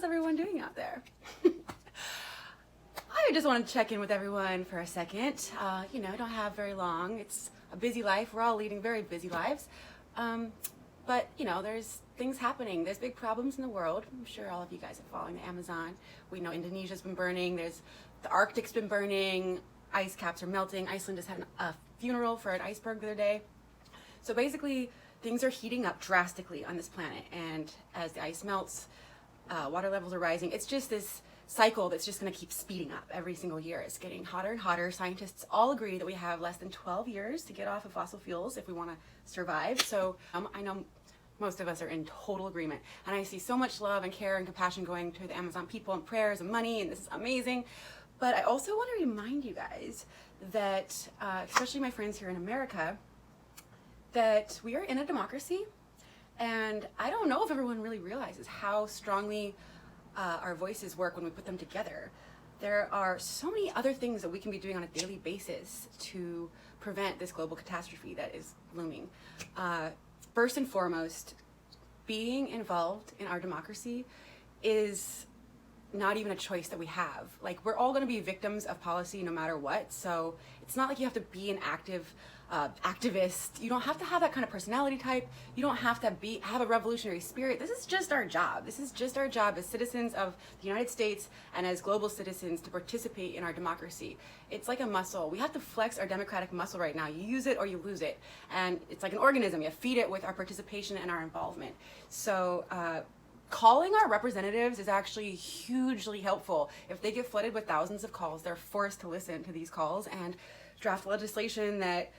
everyone doing out there? I just wanted to check in with everyone for a second. You know, I don't have very long. It's a busy life. We're all leading very busy lives. But, you know, there's things happening. There's big problems in the world. I'm sure all of you guys are following the Amazon. We know Indonesia's been burning. The Arctic's been burning. Ice caps are melting. Iceland just had a funeral for an iceberg the other day. So basically, things are heating up drastically on this planet. And as the ice melts, water levels are rising. It's just this cycle that's just going to keep speeding up every single year. It's getting hotter and hotter. Scientists all agree that we have less than 12 years to get off of fossil fuels if we want to survive. So I know most of us are in total agreement. And I see so much love and care and compassion going to the Amazon people and prayers and money, and this is amazing. But I also want to remind you guys that, especially my friends here in America, that we are in a democracy. And I don't know if everyone really realizes how strongly our voices work when we put them together. There are so many other things that we can be doing on a daily basis to prevent this global catastrophe that is looming. First and foremost, being involved in our democracy is not even a choice that we have. Like, we're all going to be victims of policy no matter what. So it's not like you have to be an active activist. You don't have to have that kind of personality type. You don't have to have a revolutionary spirit. This is just our job. This is just our job as citizens of the United States and as global citizens to participate in our democracy. It's like a muscle. We have to flex our democratic muscle right now. You use it or you lose it. And it's like an organism. You feed it with our participation and our involvement. So calling our representatives is actually hugely helpful. If they get flooded with thousands of calls, they're forced to listen to these calls and draft legislation that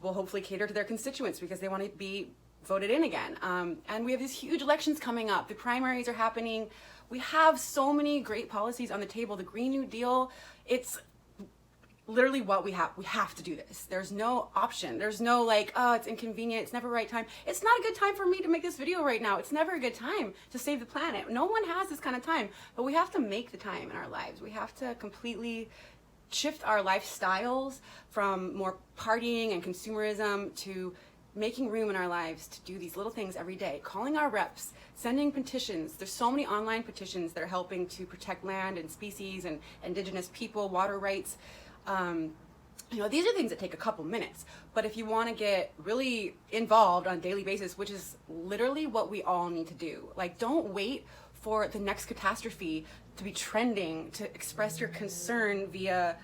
will hopefully cater to their constituents because they want to be voted in again. And we have these huge elections coming up. The primaries are happening. We have so many great policies on the table. The Green New Deal, it's literally what we have. We have to do this. There's no option. There's no like, oh, it's inconvenient. It's never the right time. It's not a good time for me to make this video right now. It's never a good time to save the planet. No one has this kind of time, but we have to make the time in our lives. We have to completely shift our lifestyles from more partying and consumerism to making room in our lives to do these little things every day, calling our reps, sending petitions. There's so many online petitions that are helping to protect land and species and indigenous people, water rights. You know, these are things that take a couple minutes, but if you want to get really involved on a daily basis, which is literally what we all need to do, like, don't wait for the next catastrophe to be trending to express your concern via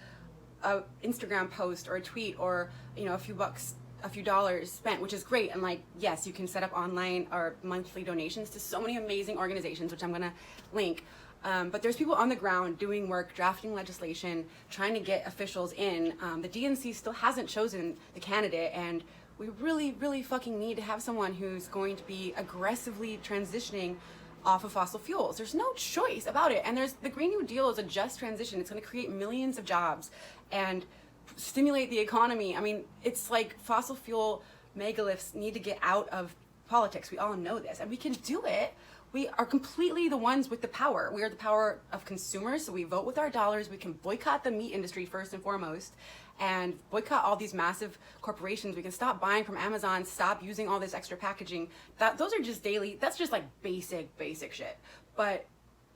a Instagram post or a tweet or, you know, a few bucks, a few dollars spent, which is great. And like, yes, you can set up online or monthly donations to so many amazing organizations, which I'm gonna link. But there's people on the ground doing work, drafting legislation, trying to get officials in. The DNC still hasn't chosen the candidate, and we really, really fucking need to have someone who's going to be aggressively transitioning off of fossil fuels. There's no choice about it. And the Green New Deal is a just transition. It's going to create millions of jobs and stimulate the economy. I mean, it's like fossil fuel megaliths need to get out of politics. We all know this, and we can do it. We are completely the ones with the power. We are the power of consumers, so we vote with our dollars. We can boycott the meat industry first and foremost, and boycott all these massive corporations. We can stop buying from Amazon, stop using all this extra packaging. Those are just daily, that's just like basic shit. But,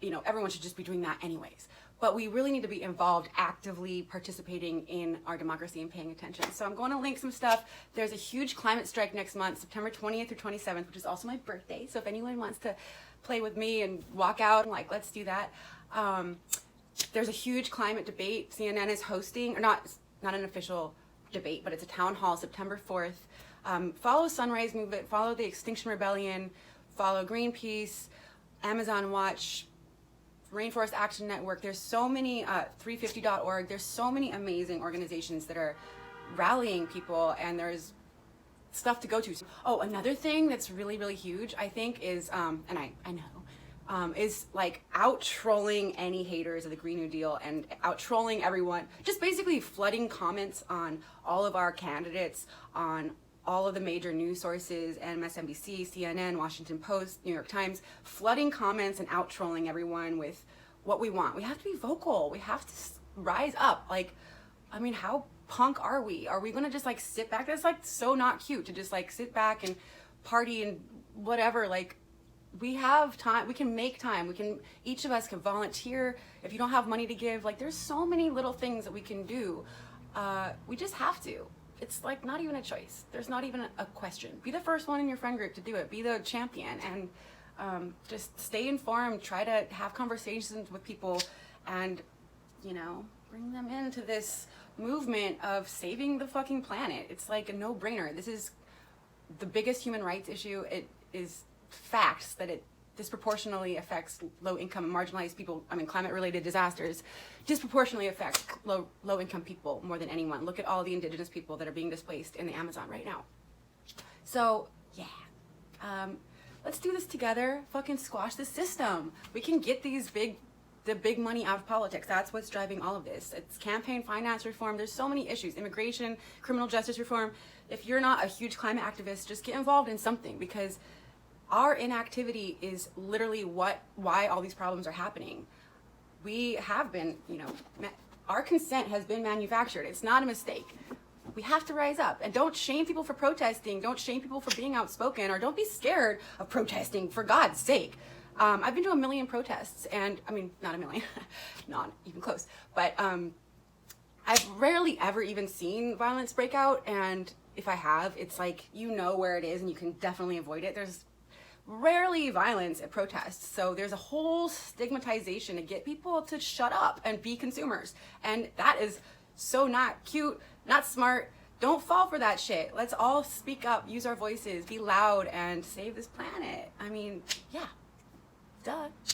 you know, everyone should just be doing that anyways. But we really need to be involved, actively participating in our democracy and paying attention. So I'm going to link some stuff. There's a huge climate strike next month, September 20th through 27th, which is also my birthday. So if anyone wants to play with me and walk out, like, let's do that. There's a huge climate debate. CNN is hosting, or not an official debate, but it's a town hall, September 4th. Follow Sunrise Movement, follow the Extinction Rebellion, follow Greenpeace, Amazon Watch, Rainforest Action Network. There's so many, 350.org, there's so many amazing organizations that are rallying people, and there's stuff to go to. Oh, another thing that's really, really huge, I think, is, and I know, is like out trolling any haters of the Green New Deal and out trolling everyone, just basically flooding comments on all of our candidates, on all of the major news sources, MSNBC, CNN, Washington Post, New York Times, flooding comments and out trolling everyone with what we want. We have to be vocal. We have to rise up. Like, I mean, how punk are we? Are we gonna just like sit back? That's like so not cute to just like sit back and party and whatever. Like, we have time, we can make time, each of us can volunteer. If you don't have money to give, like there's so many little things that we can do. We just have to. It's like not even a choice. There's not even a question. Be the first one in your friend group to do it. Be the champion, and just stay informed. Try to have conversations with people, and bring them into this movement of saving the fucking planet. It's like a no-brainer. This is the biggest human rights issue. It is facts that it disproportionately affects low-income and marginalized people. I mean, climate-related disasters disproportionately affect low-income people more than anyone. Look at all the indigenous people that are being displaced in the Amazon right now. So, yeah. Let's do this together. Fucking squash the system. We can get the big money out of politics. That's what's driving all of this. It's campaign finance reform. There's so many issues. Immigration, criminal justice reform. If you're not a huge climate activist, just get involved in something, because our inactivity is literally why all these problems are happening. We have been, our consent has been manufactured. It's not a mistake. We have to rise up, and don't shame people for protesting. Don't shame people for being outspoken, or don't be scared of protesting, for God's sake. I've been to 1 million protests, and I mean, not 1 million, not even close, but I've rarely ever even seen violence break out, and if I have, it's like, where it is, and you can definitely avoid it. There's rarely violence at protests, so there's a whole stigmatization to get people to shut up and be consumers, and that is so not cute, not smart. Don't fall for that shit. Let's all speak up, use our voices, be loud, and save this planet. I mean, yeah. Duh.